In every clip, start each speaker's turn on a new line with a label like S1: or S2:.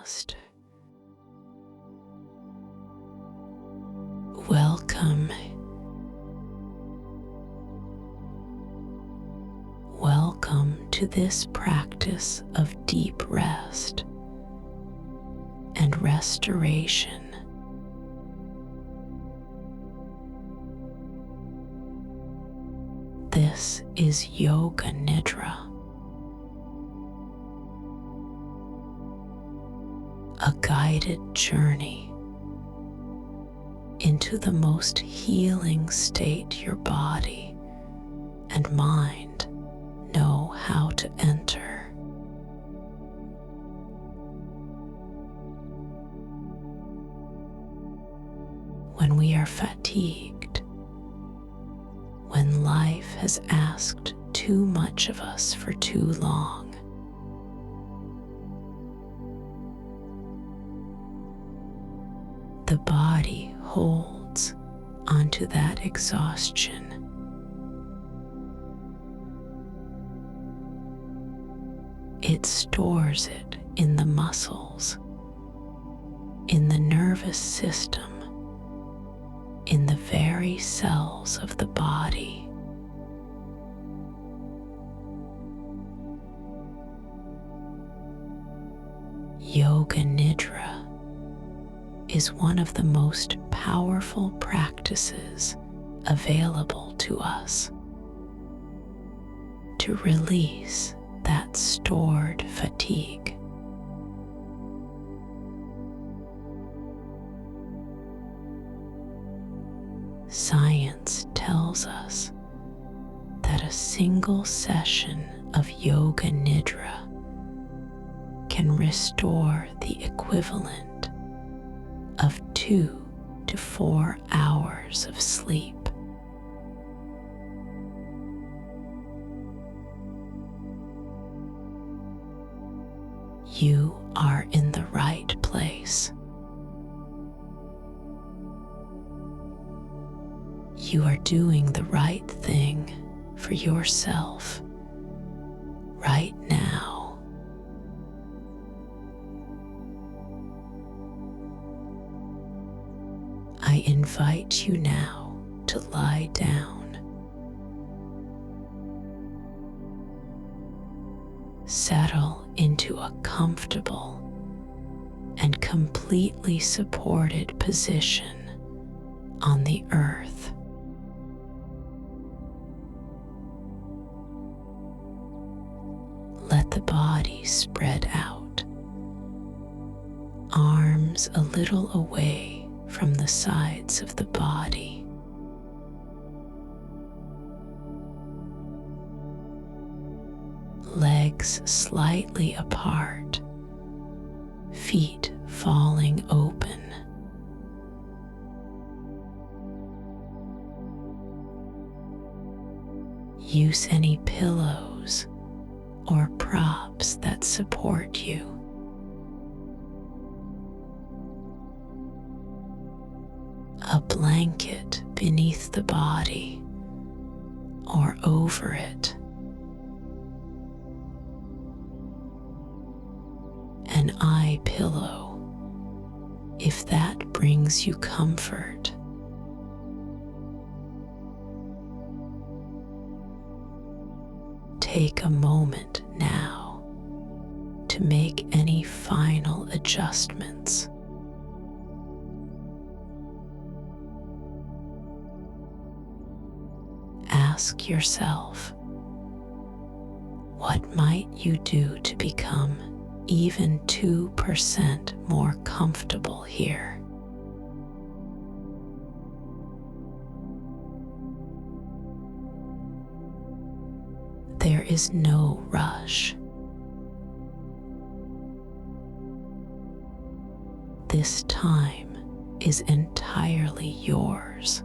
S1: past. Welcome. Welcome to this practice of deep rest and restoration. This is Yoga Nidra, a guided journey into the most healing state your body and mind know how to enter. When we are fatigued, when life has asked too much of us for too long, the body holds onto that exhaustion. It stores it in the muscles, in the nervous system, in the very cells of the body. Yoga Nidra is one of the most powerful practices available to us to release that stored fatigue. Science tells us that a single session of Yoga Nidra can restore the equivalent of 2 to 4 hours of sleep. You are in the right place. You are doing the right thing for yourself right now. I invite you now to lie down. Settle into a comfortable and completely supported position on the earth. Let the body spread out, arms a little away from the sides of the body. Legs slightly apart, feet falling open. Use any pillows or props that support you. A blanket beneath the body or over it. An eye pillow, if that brings you comfort. Take a moment now to make any final adjustments. Ask yourself, what might you do to become even 2% more comfortable here? There is no rush. This time is entirely yours.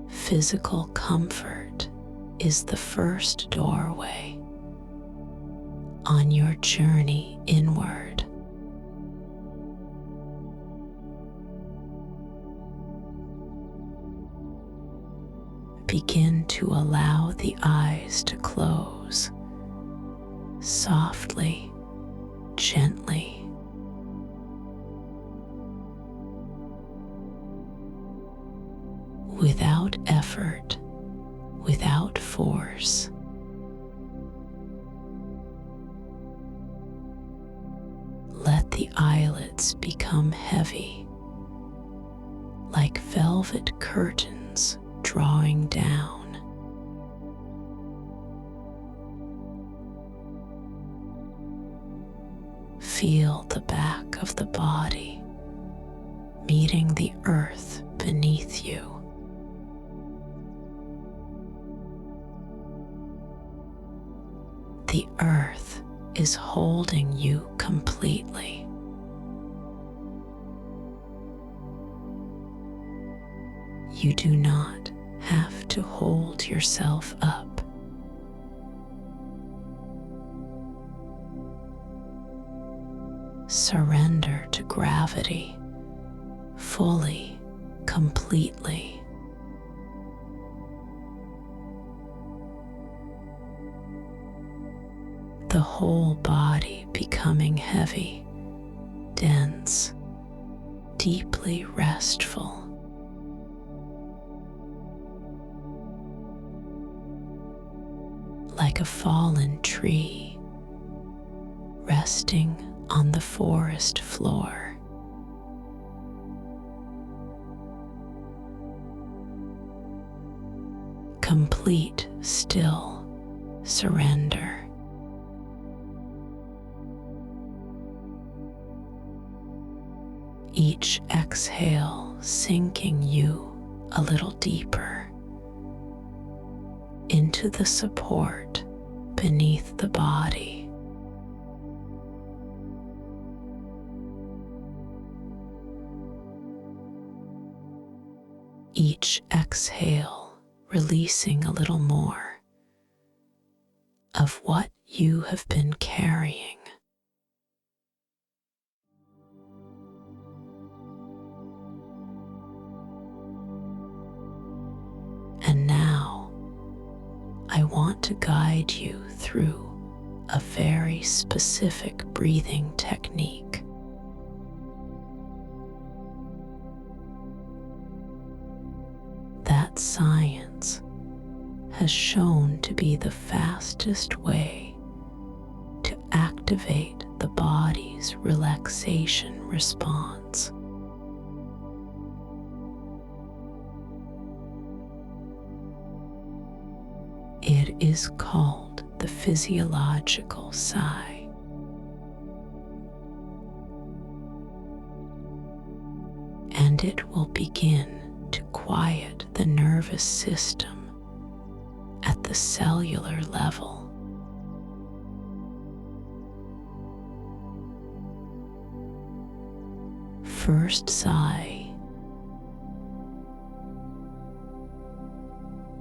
S1: Physical comfort is the first doorway on your journey inward. Begin to allow the eyes to close The eyelids become heavy, like velvet curtains drawing down. Feel the back of the body meeting the earth beneath you. The earth is holding you completely. You do not have to hold yourself up. Surrender to gravity fully, completely. The whole body becoming heavy, dense, deeply restful. Like a fallen tree resting on the forest floor. Complete, still surrender. Each exhale sinking you a little deeper into the support beneath the body. Each exhale releasing a little more of what you have been carrying. And now, I want to guide you through a very specific breathing technique. That science has shown to be the fastest way to activate the body's relaxation response. It is called the physiological sigh. And it will begin to quiet the nervous system at the cellular level. First sigh.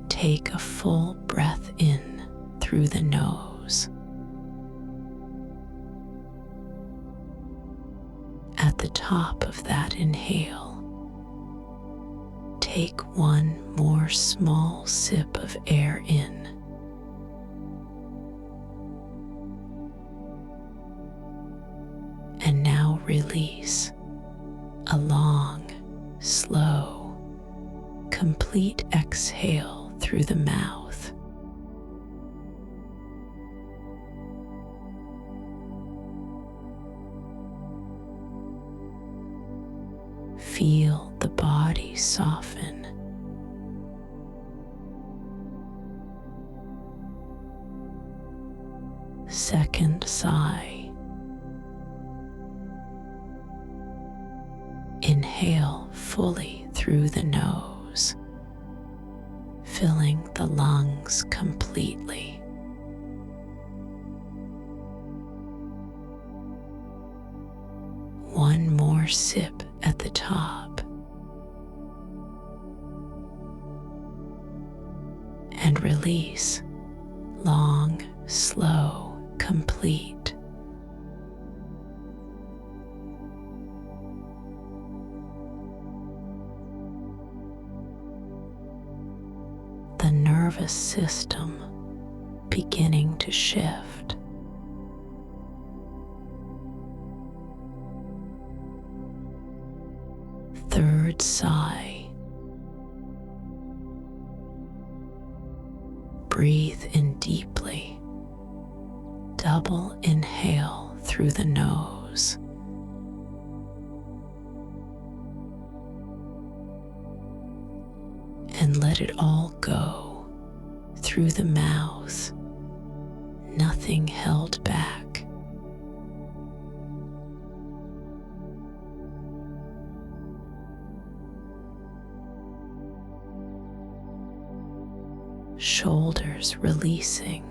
S1: Take a full breath in through the nose. At the top of that inhale, take one more small sip of air in. And now release a long, slow, complete exhale through the mouth. Feel the body soften. Second sigh. Inhale fully through the nose, filling the lungs completely. One more sip at the top. And release, long, slow, complete. The nervous system beginning to shift. Third sigh. Breathe in deeply. Double inhale through the nose and let it all go through the mouth, nothing held back. Shoulders releasing,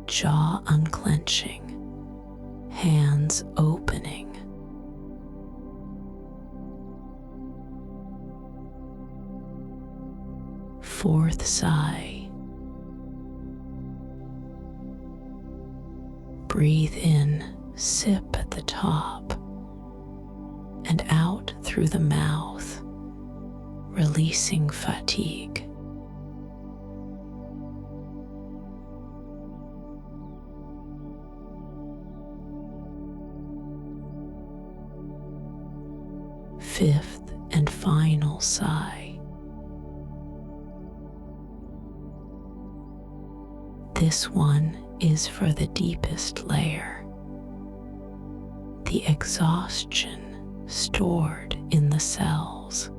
S1: jaw unclenching, hands opening. Fourth sigh. Breathe in, sip at the top, and out through the mouth, releasing fatigue. Fifth and final sigh. This one is for the deepest layer, the exhaustion stored in the cells.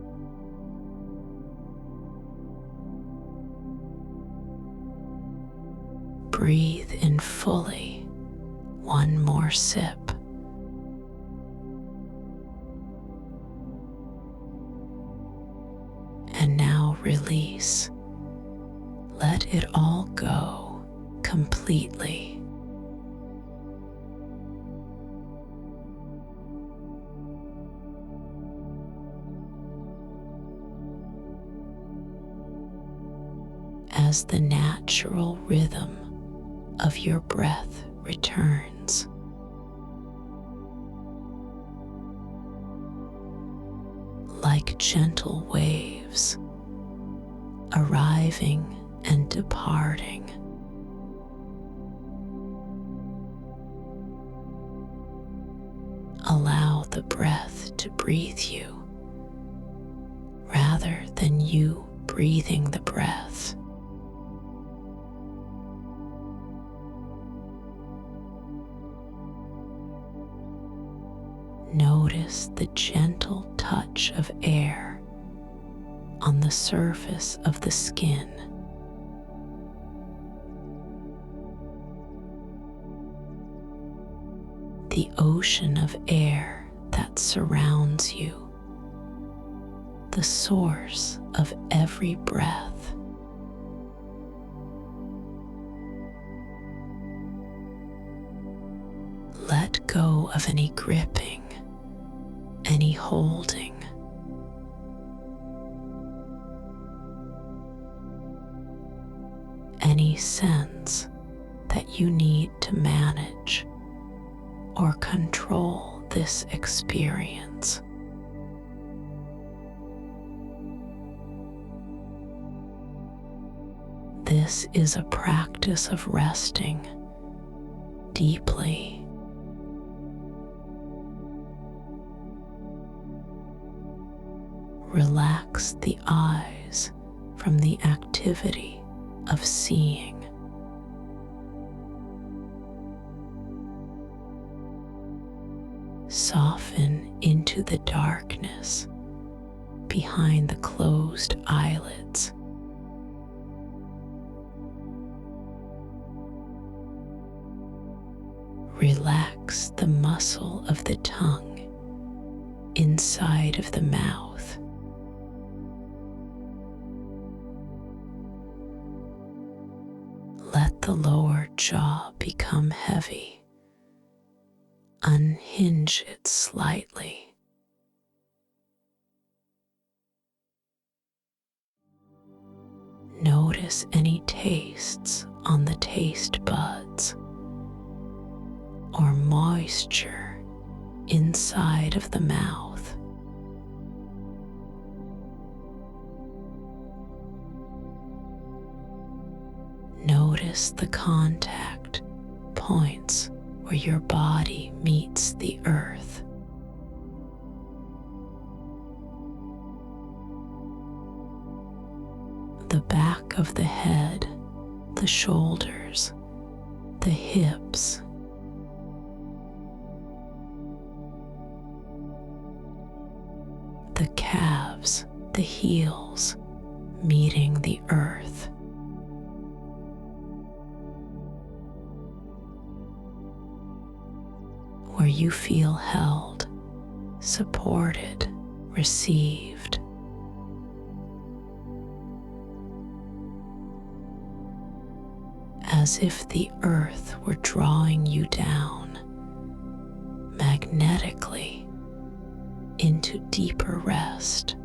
S1: Breathe in fully, one more sip. And now release. Let it all go completely. As the natural rhythm of your breath returns, like gentle waves, arriving and departing. Allow the breath to breathe you, rather than you breathing the breath. Notice the gentle touch of air on the surface of the skin. The ocean of air that surrounds you, the source of every breath. Let go of any gripping, any holding. Any sense that you need to manage or control this experience. This is a practice of resting deeply. Relax the eyes from the activity of seeing. Soften into the darkness behind the closed eyelids. Relax the muscle of the tongue inside of the mouth. Let the lower jaw become heavy. Unhinge it slightly. Notice any tastes on the taste buds or moisture inside of the mouth. Notice the contact points where your body meets the earth. The back of the head, the shoulders, the hips. The calves, the heels, meeting the earth. Where you feel held, supported, received. As if the earth were drawing you down magnetically into deeper rest.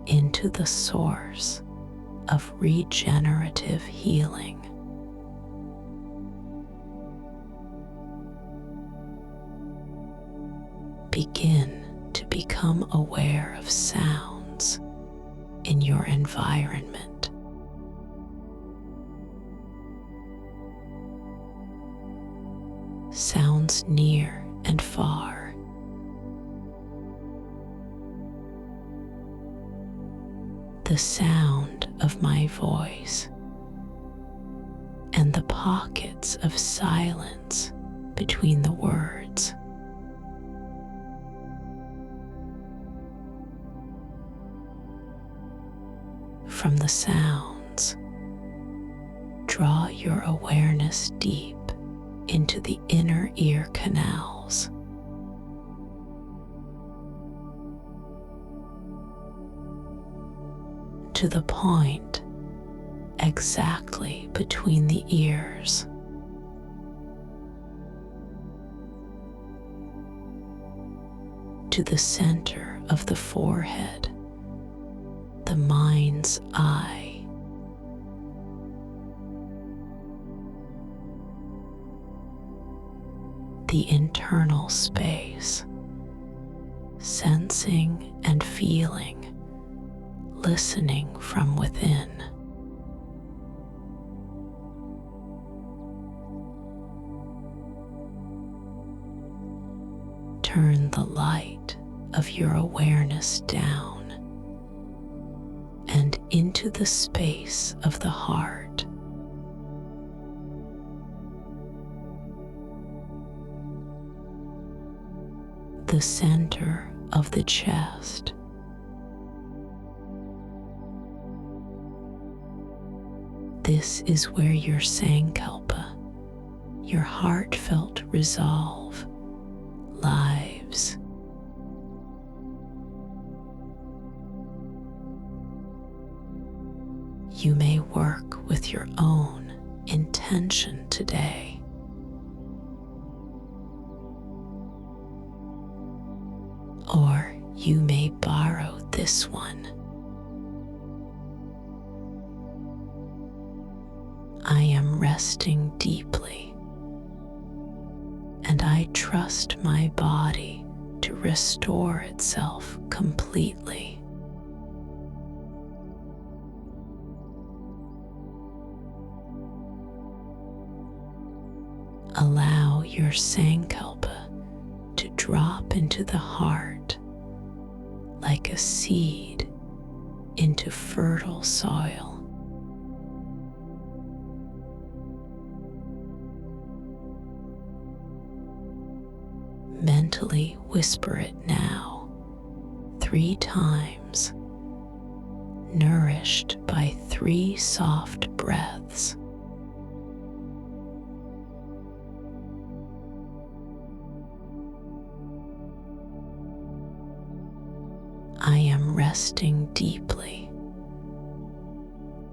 S1: Into the source of regenerative healing. Begin to become aware of sounds in your environment. Sounds near and far. The sound of my voice and the pockets of silence between the words. From the sounds, draw your awareness deep into the inner ear canals. To the point exactly between the ears. To the center of the forehead, the mind's eye. The internal space, sensing and feeling, listening from within. Turn the light of your awareness down and into the space of the heart. The center of the chest. This is where your Sankalpa, your heartfelt resolve, lives. You may work with your own intention today. Or you may borrow this one. I am resting deeply, and I trust my body to restore itself completely. Allow your Sankalpa to drop into the heart like a seed into fertile soil. Mentally whisper it now 3 times, nourished by 3 soft breaths. I am resting deeply,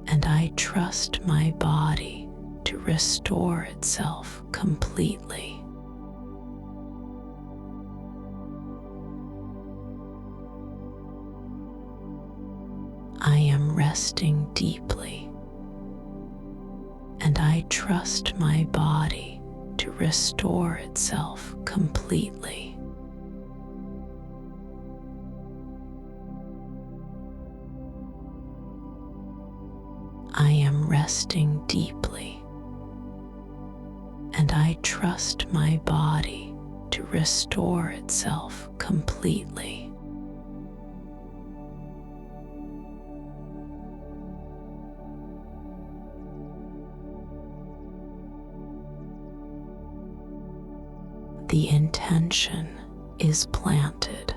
S1: and I trust my body to restore itself completely. I am resting deeply, and I trust my body to restore itself completely. I am resting deeply, and I trust my body to restore itself completely. the intention is planted.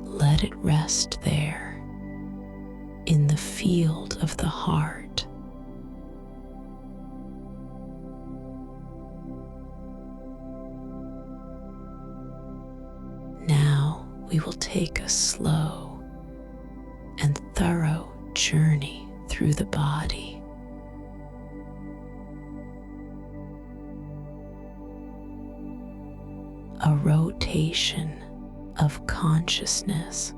S1: Let it rest there in the field of the heart. Now we will take a slow and thorough journey through the body. A rotation of consciousness.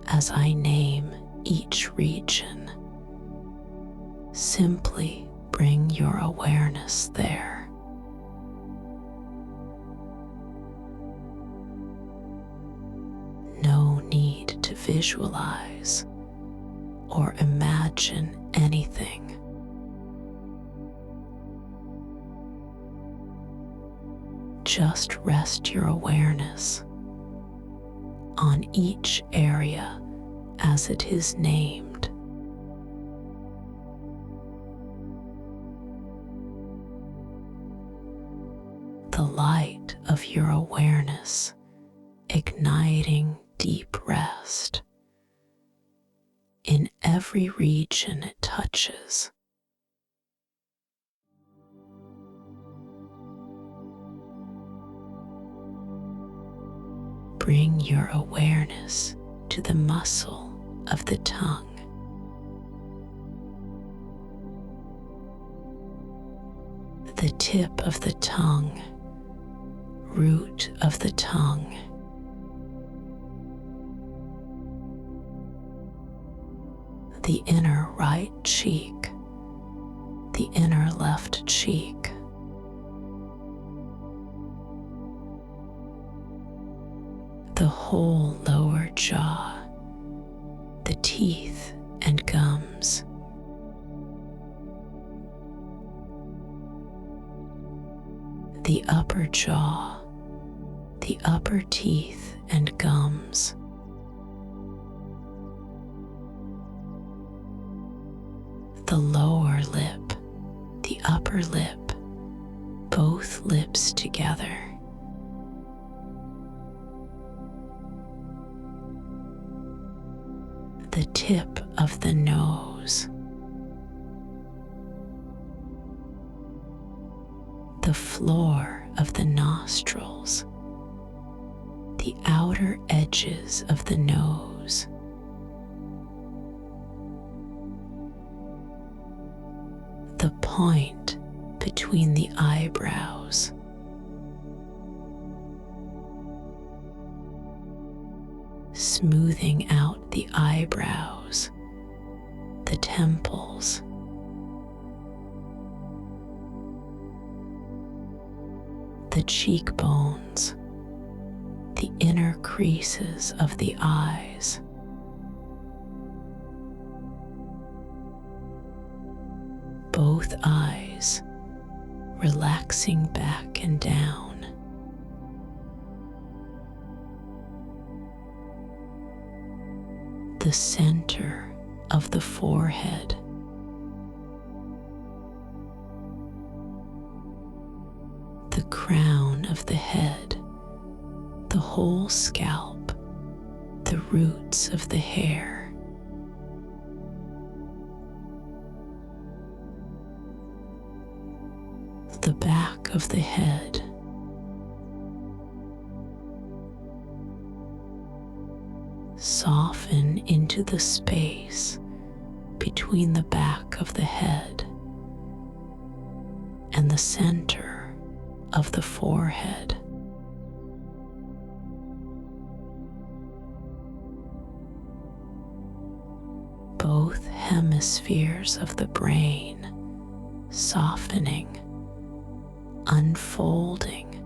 S1: As I name each region, simply bring your awareness there. No need to visualize or imagine anything. Just rest your awareness on each area as it is named. The light of your awareness igniting deep rest in every region it touches. Bring your awareness to the muscle of the tongue. The tip of the tongue, root of the tongue. The inner right cheek, the inner left cheek. The whole lower jaw, the teeth and gums. The upper jaw, the upper teeth and gums. The lower lip, the upper lip, both lips together. The tip of the nose, the floor of the nostrils, the outer edges of the nose, the point between the eyebrows, smoothing out the eyebrows, the temples, the cheekbones, the inner creases of the eyes, both eyes relaxing back and down. The center of the forehead, the crown of the head, the whole scalp, the roots of the hair, the back of the head, soften into the space between the back of the head and the center of the forehead. Both hemispheres of the brain softening, unfolding,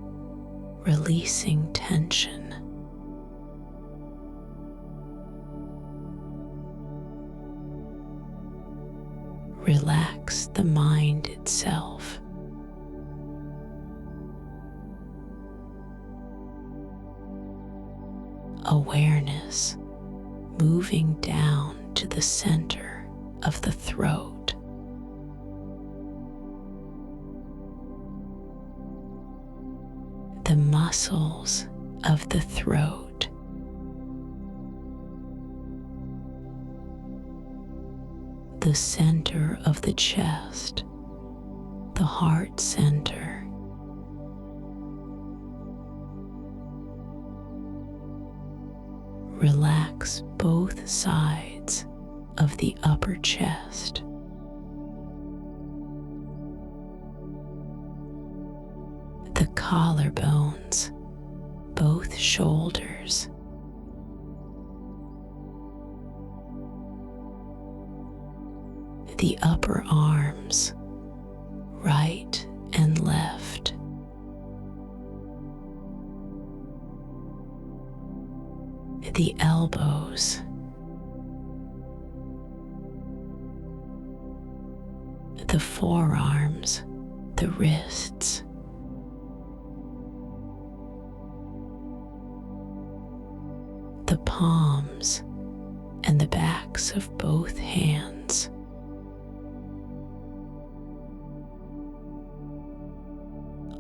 S1: releasing tension. Relax the mind itself. Awareness moving down to the center of the throat. The muscles of the throat, the center of the chest, the heart center, relax both sides of the upper chest. The collarbones, both shoulders, the upper arms, right and left, the elbows, the forearms, the wrists, the palms and the backs of both hands,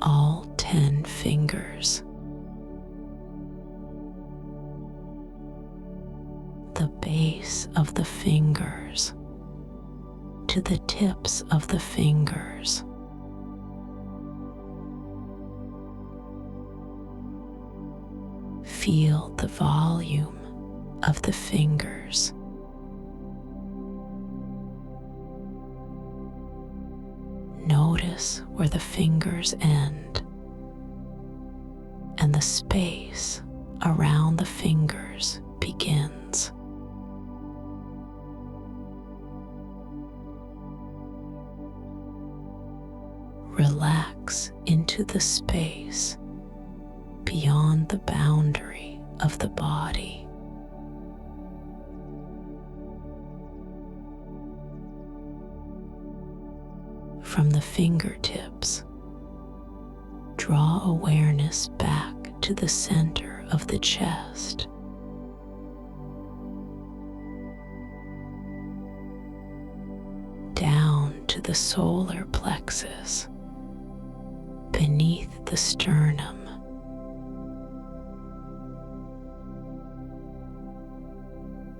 S1: all 10 fingers, the base of the fingers to the tips of the fingers, feel the volume of the fingers. Notice where the fingers end and the space around the fingers begins. Relax into the space beyond the boundary of the body. From the fingertips, draw awareness back to the center of the chest. Down to the solar plexus, beneath the sternum.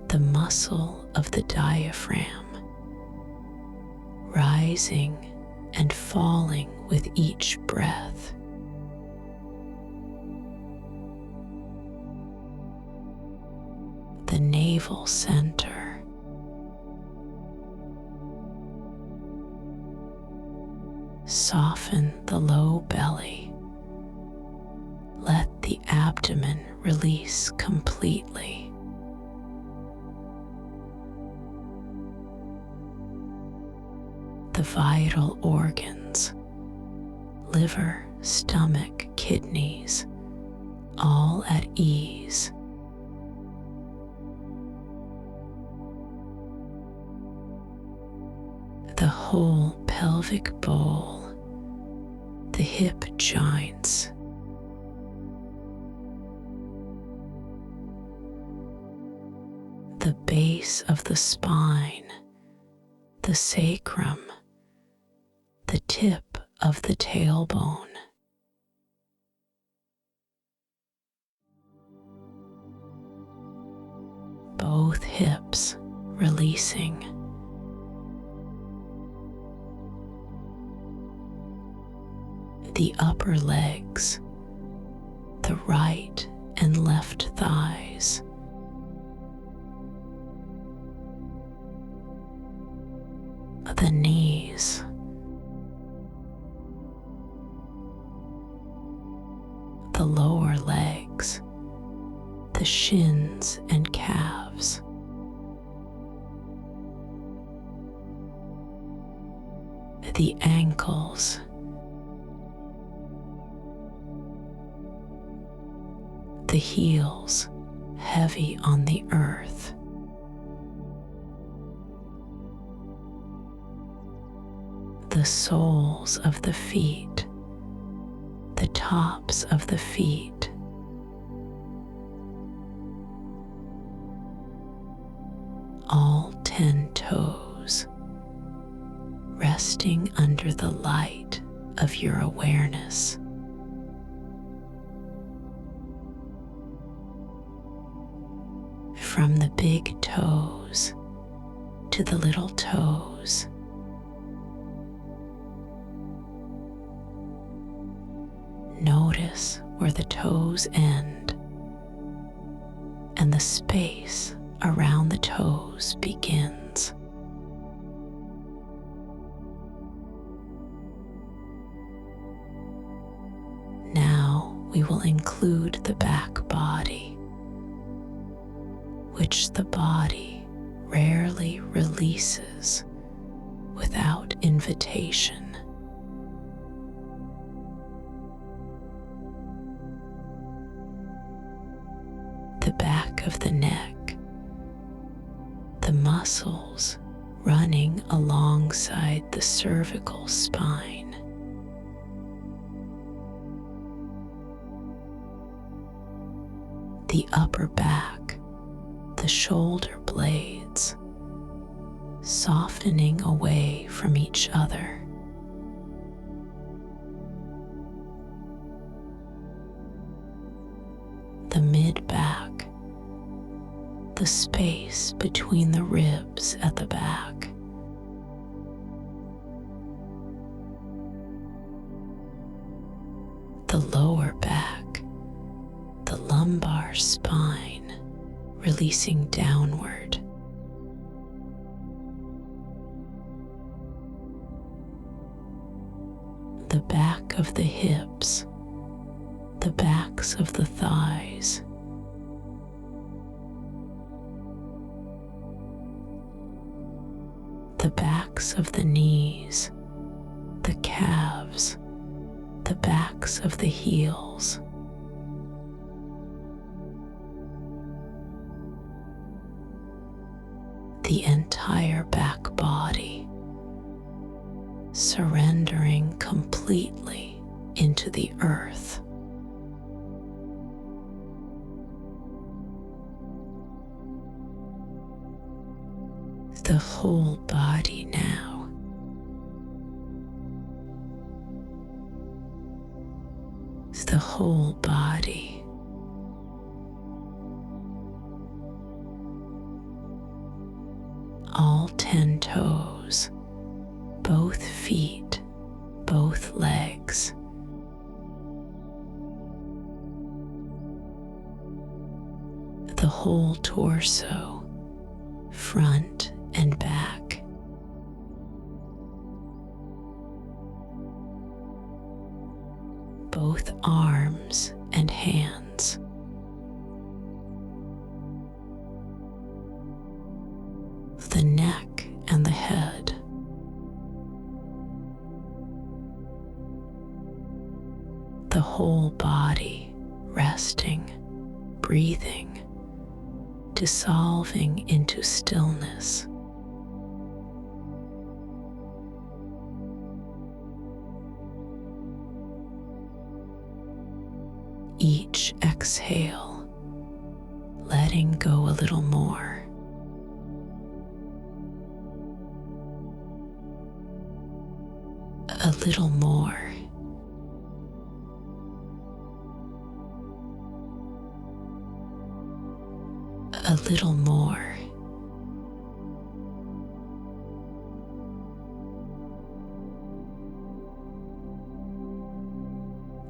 S1: The muscle of the diaphragm, rising and falling with each breath. The navel center, soften the low belly. Let the abdomen release completely. The vital organs, liver, stomach, kidneys, all at ease. The whole pelvic bowl, the hip joints, the base of the spine, the sacrum, the tip of the tailbone. Both hips releasing. The upper legs, the right and left thighs. The knees. The lower legs, the shins and calves. The ankles. The heels, heavy on the earth. The soles of the feet, the tops of the feet. all 10 toes resting under the light of your awareness. From the big toes to the little toes, notice where the toes end and the space around the toes begins. Now we will include the back body, which the body rarely releases without invitation. The back of the neck, the muscles running alongside the cervical spine. The upper back, the shoulder blades, softening away from each other. The mid-back, the space between the ribs at the back. The lower back, the lumbar spine, releasing downward. The back of the hips, the backs of the thighs. The backs of the knees, the calves, the backs of the heels. The entire back body, surrendering completely into the earth. The whole body now. The whole body. All 10 toes, both feet, both legs. The whole torso, front and back. Both arms and hands. The neck and the head. The whole body resting, breathing, dissolving into stillness. Each exhale, letting go a little more. A little more. A little more.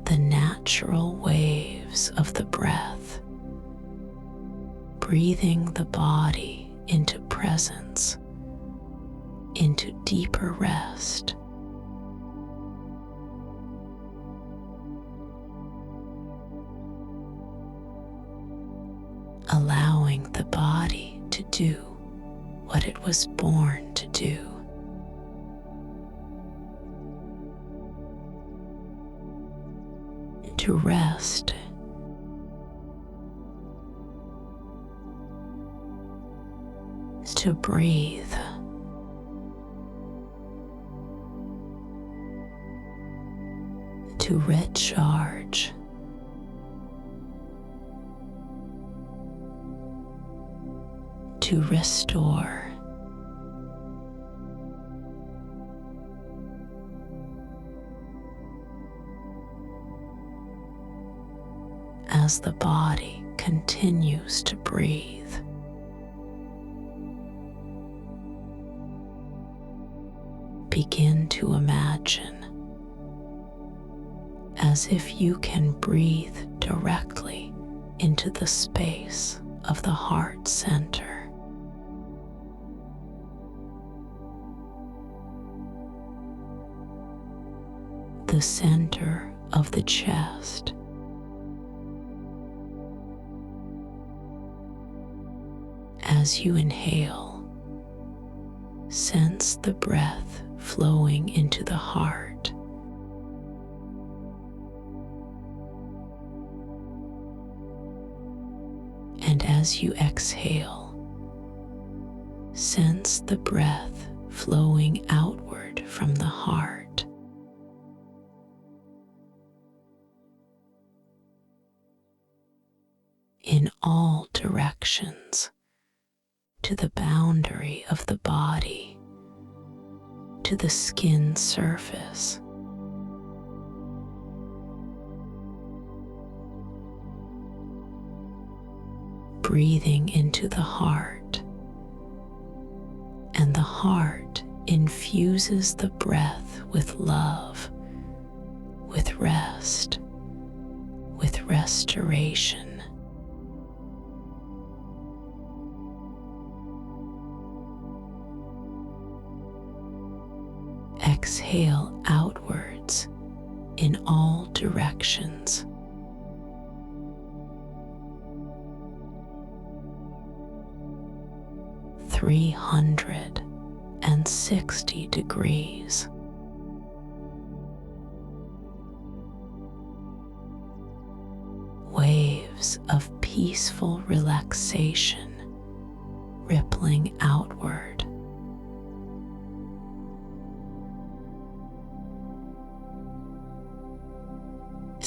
S1: The natural waves of the breath, breathing the body into presence, into deeper rest. Allowing the body to do what it was born to do. To rest, to breathe, to recharge, to restore. As the body continues to breathe, begin to imagine as if you can breathe directly into the space of the heart center. The center of the chest. As you inhale, sense the breath flowing into the heart. And as you exhale, sense the breath flowing outward from the heart. In all directions, to the boundary of the body, to the skin surface. Breathing into the heart, and the heart infuses the breath with love, with rest, with restoration. Exhale outwards in all directions. (360 degrees). Waves of peaceful relaxation rippling outward.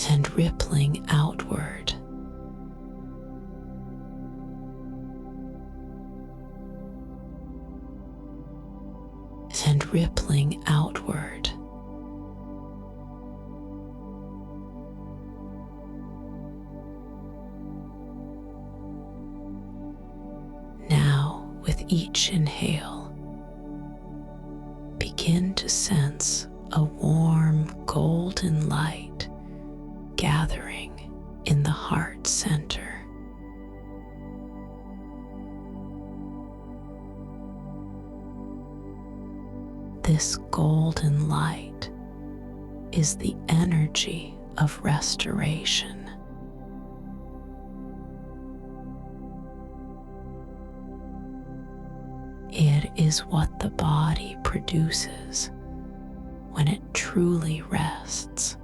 S1: And rippling outward. And rippling outward. Now, with each inhale, begin to sense a warm golden light gathering in the heart center. This golden light is the energy of restoration. It is what the body produces when it truly rests.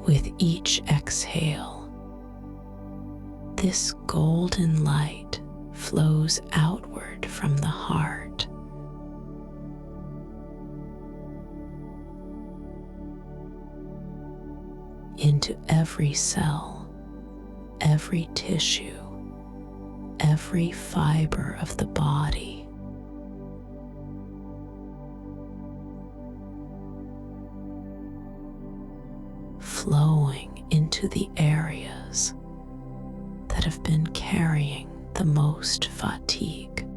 S1: With each exhale, this golden light flows outward from the heart. Into every cell, every tissue, every fiber of the body. Flowing into the areas that have been carrying the most fatigue.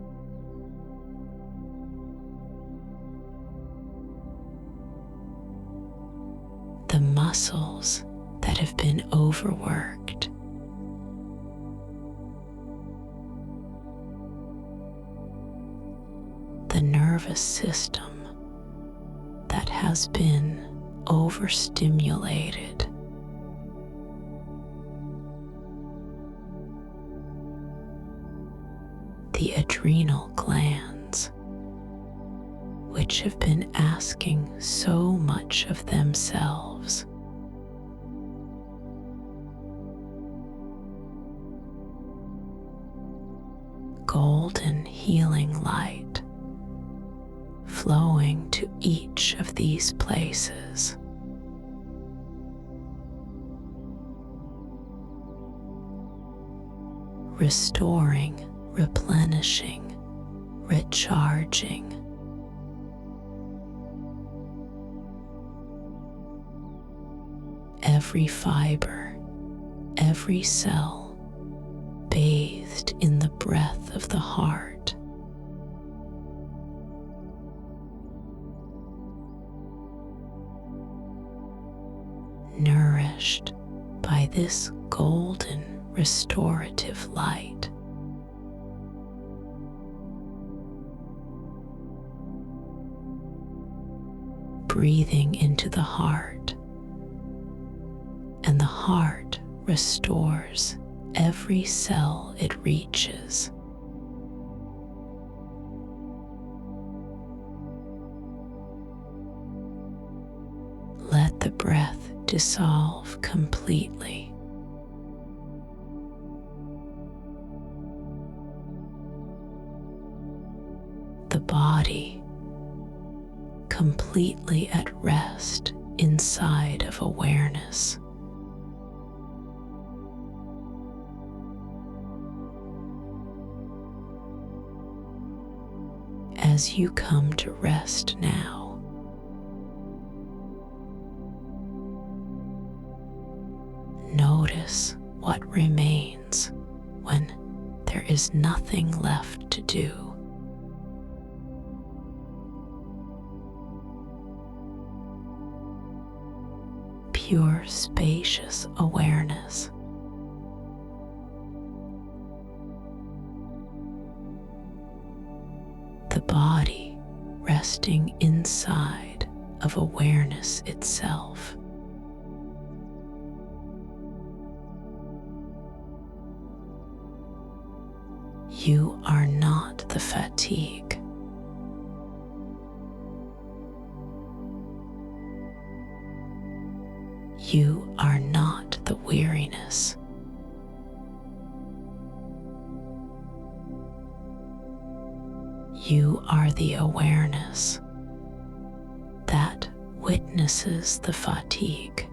S1: The muscles that have been overworked. The nervous system that has been overstimulated. The adrenal glands, which have been asking so much of themselves. Golden healing light flowing to each of these places. restoring, replenishing, recharging. Every fiber, every cell bathed in the breath of the heart. Nourished by this golden restorative light. Breathing into the heart, and the heart restores every cell it reaches. Let the breath dissolve completely. The body completely at rest inside of awareness. As you come to rest now, notice what remains when there is nothing left to do. Pure, spacious awareness. The body resting inside of awareness itself. You are not the fatigue. You are not the weariness. You are the awareness that witnesses the fatigue.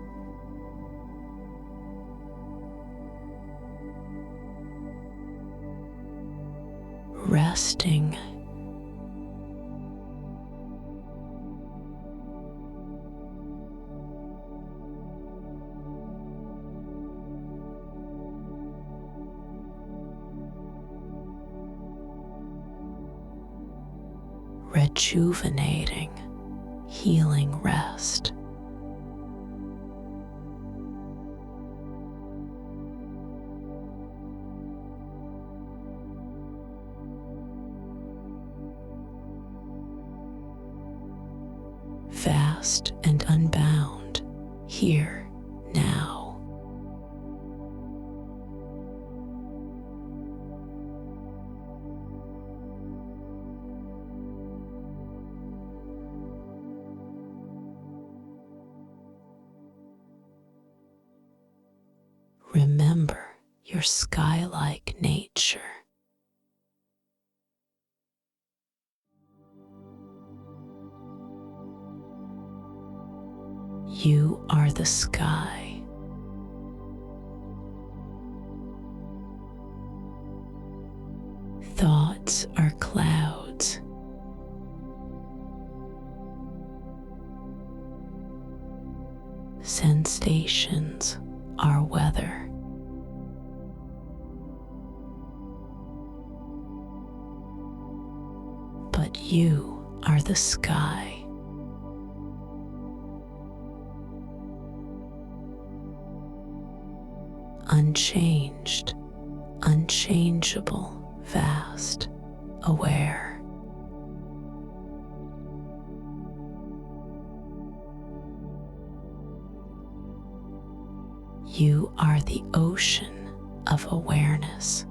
S1: Resting, rejuvenating, healing rest. Vast and unbound, here, now. Remember your sky-like nature. You are the sky. Thoughts are clouds. Sensations are weather. But you are the sky. Unchanged, unchangeable, vast, aware. You are the ocean of awareness.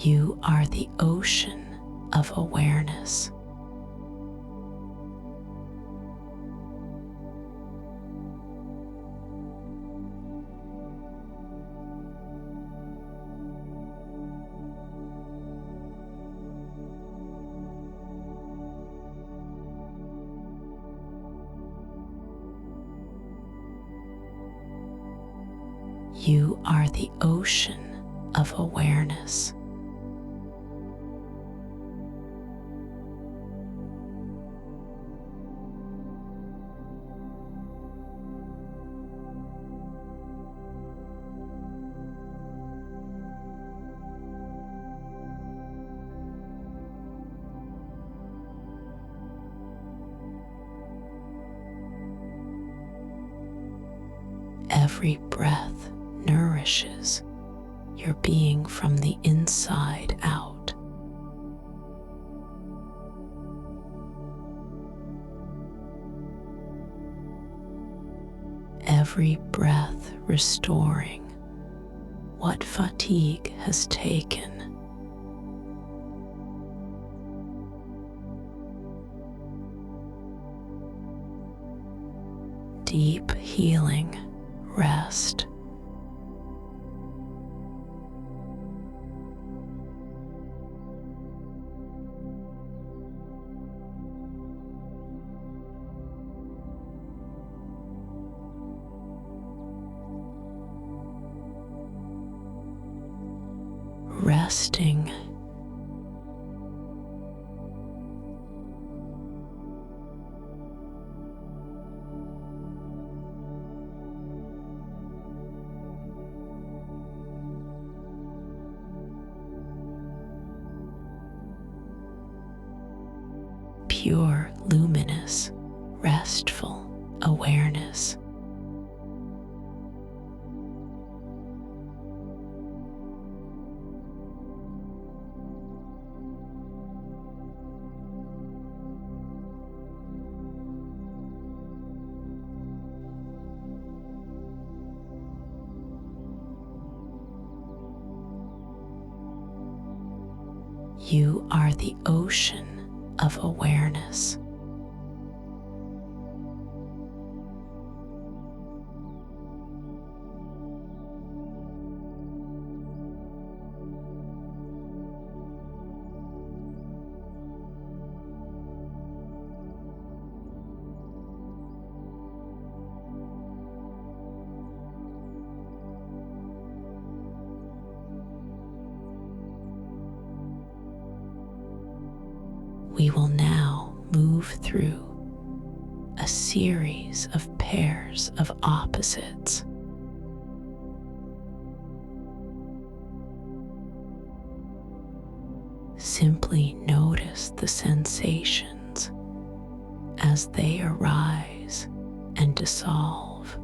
S1: You are the ocean of awareness. You are the ocean of awareness. Every breath nourishes your being from the inside out. Every breath restoring what fatigue has taken. Deep healing rest. Resting. Pure, luminous, restful awareness. You are the ocean of awareness. We will now move through a series of pairs of opposites. Simply notice the sensations as they arise and dissolve.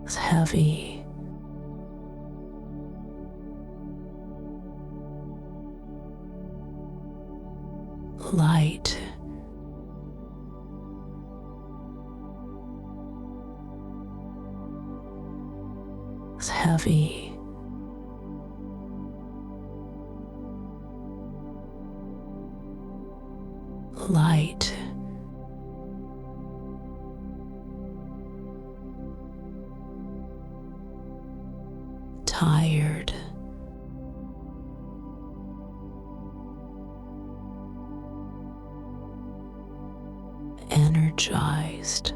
S1: It's heavy. Light. It's heavy. Light. Tired. Energized.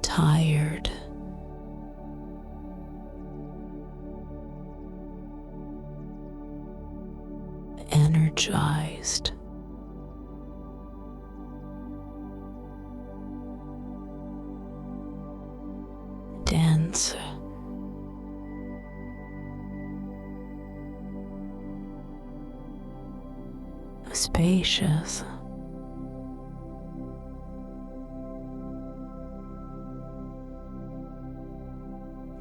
S1: Tired. Energized. Dense. Spacious.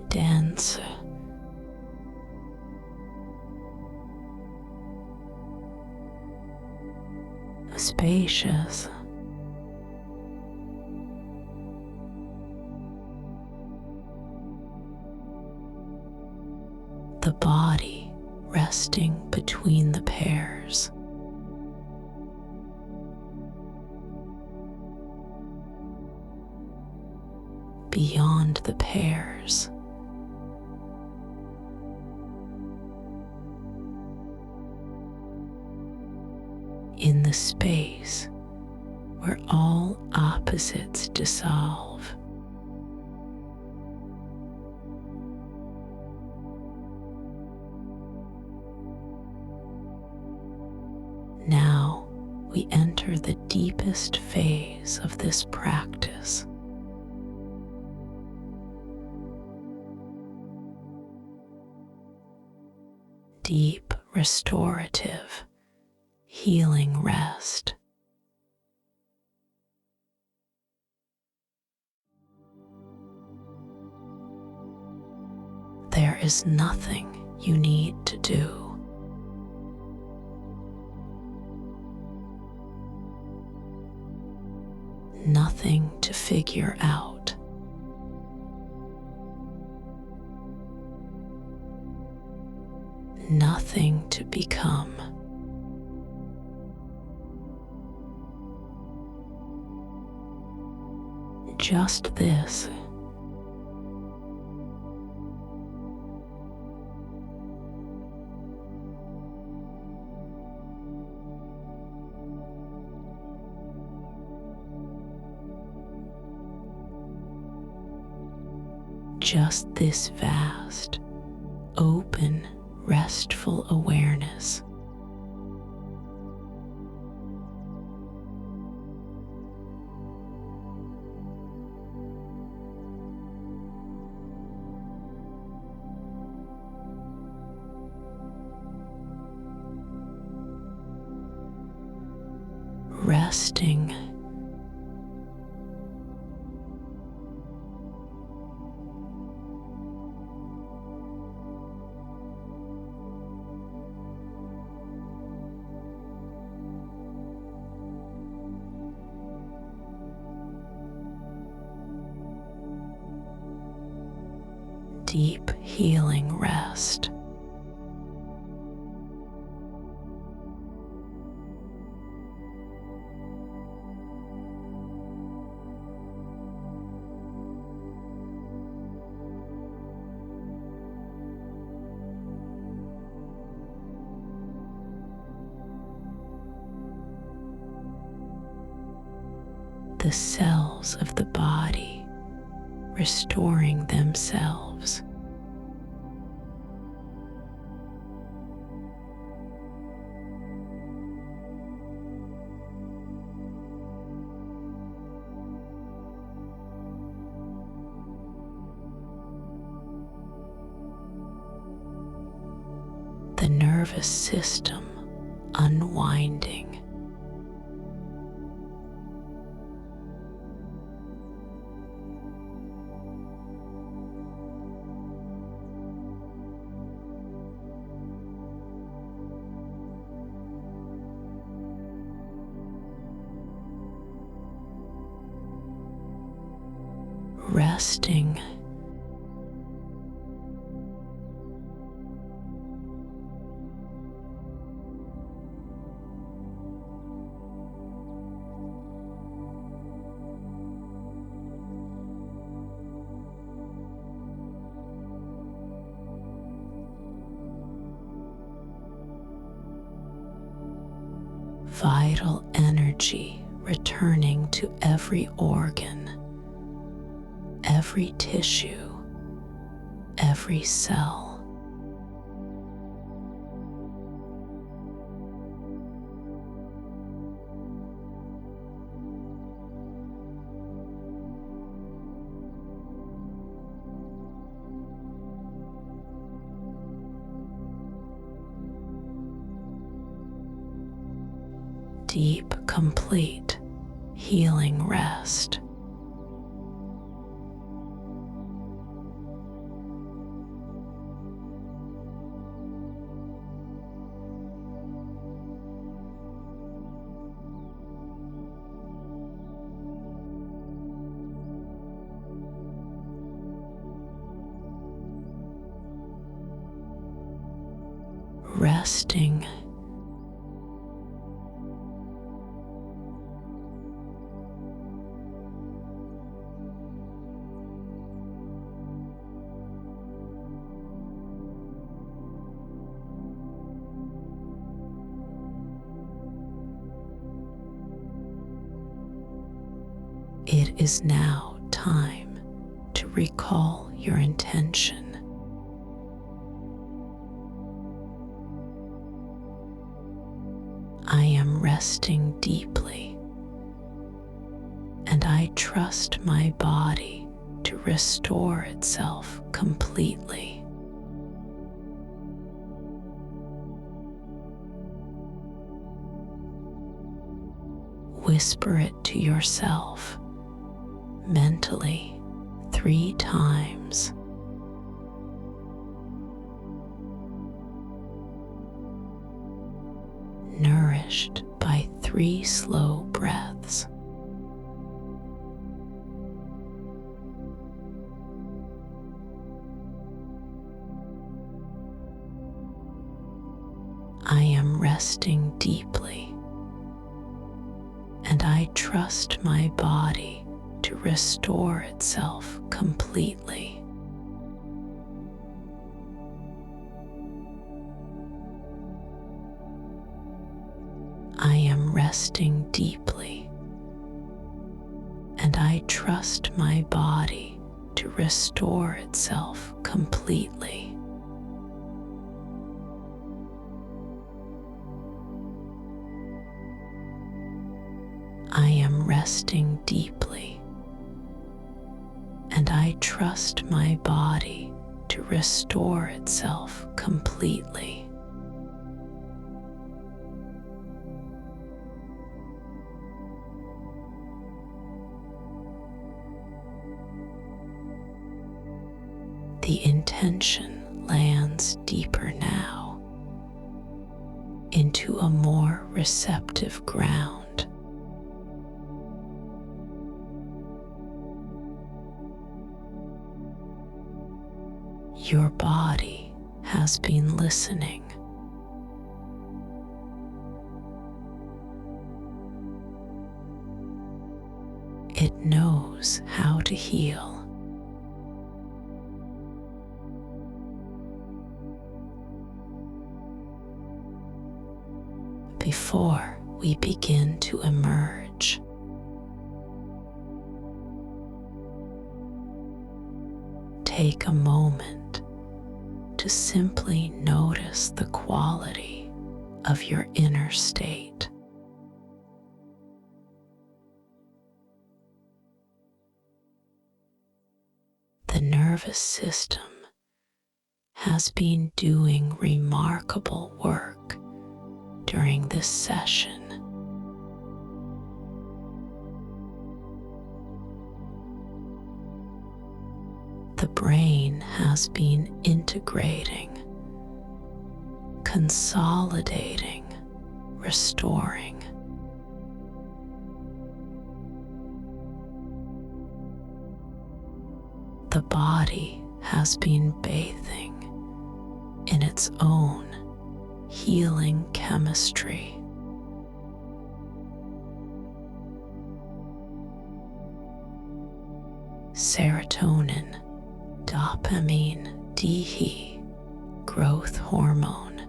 S1: Dense. Spacious. The body resting between the pairs. Beyond the pairs. in the space where all opposites dissolve. Now we enter the deepest phase of this practice. Deep restorative, healing rest. There is nothing you need to do. Nothing to figure out. Nothing to become. Just this. Just this vast, open, restful awareness. Resting. Deep healing rest. The cells of the body restoring themselves. The nervous system unwinding. Resting. Vital energy returning to every organ, every tissue, every cell. Deep, complete, healing rest. Resting. It is now time to recall your intention. I am resting deeply, and I trust my body to restore itself completely. Whisper it to yourself mentally 3 times. Nourished by 3 slow breaths. I am resting deeply, and I trust my body to restore itself completely. I am resting deeply, and I trust my body to restore itself completely. I am resting deeply, and I trust my body to restore itself completely. The intention lands deeper now into a more receptive ground. Your body has been listening. It knows how to heal. Before we begin to emerge, take a moment to simply notice the quality of your inner state. The nervous system has been doing remarkable work during this session. The brain has been integrating, consolidating, restoring. The body has been bathing in its own healing chemistry. Serotonin, dopamine, DHE, growth hormone.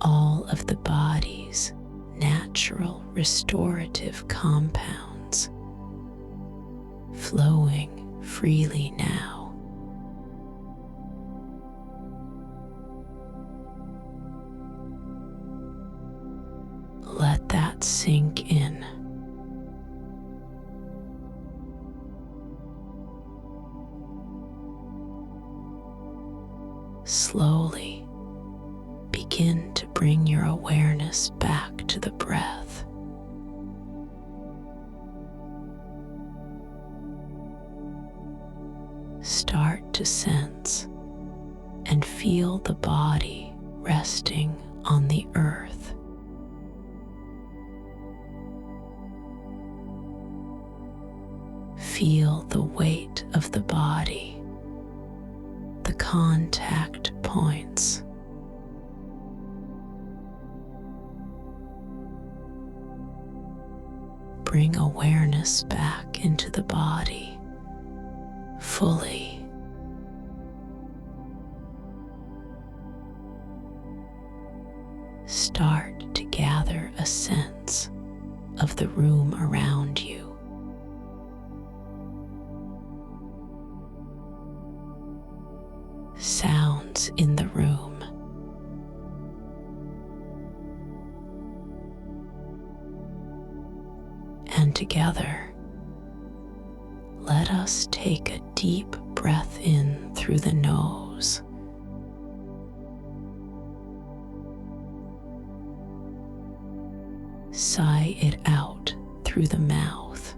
S1: All of the body's natural restorative compounds flowing freely now. Let that sink in. Slowly begin to bring your awareness back to the breath. Start to sense and feel the body resting on the earth. Feel the weight of the body, the contact points. Bring awareness back into the body fully. Start to gather a sense of the room around you. Sounds in the room. And together, let us take a deep breath in through the nose. Sigh it out through the mouth.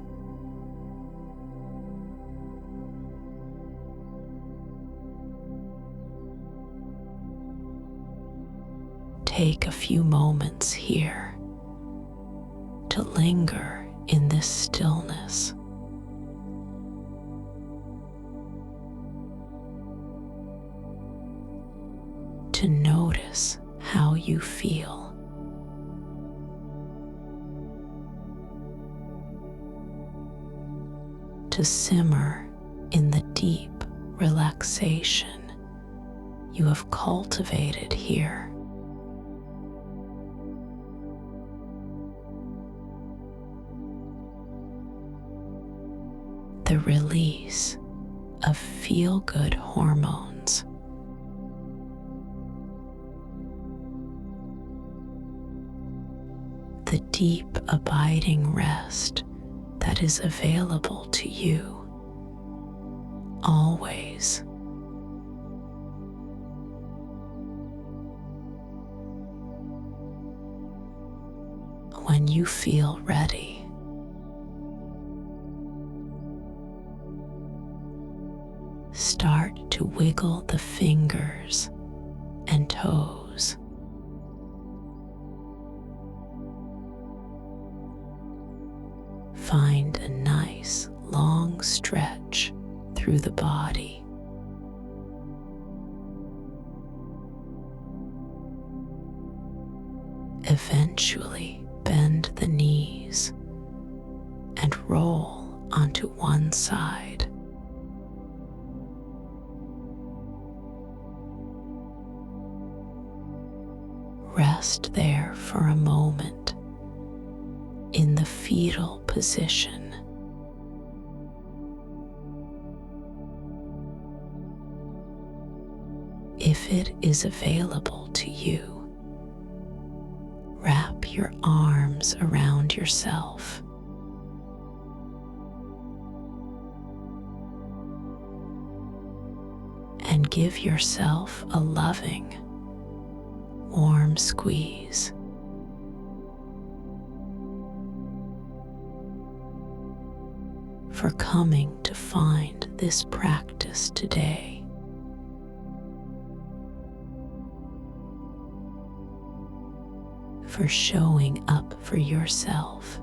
S1: Take a few moments here to linger in this stillness. To notice how you feel. To simmer in the deep relaxation you have cultivated here. The release of feel-good hormones. The deep, abiding rest that is available to you always. When you feel ready, start to wiggle the fingers and toes. Find a nice long stretch through the body. Eventually, bend the knees and roll onto one side. Rest there for a moment in the fetal position. If it is available to you, wrap your arms around yourself. And give yourself a loving, warm squeeze. For coming to find this practice today. For showing up for yourself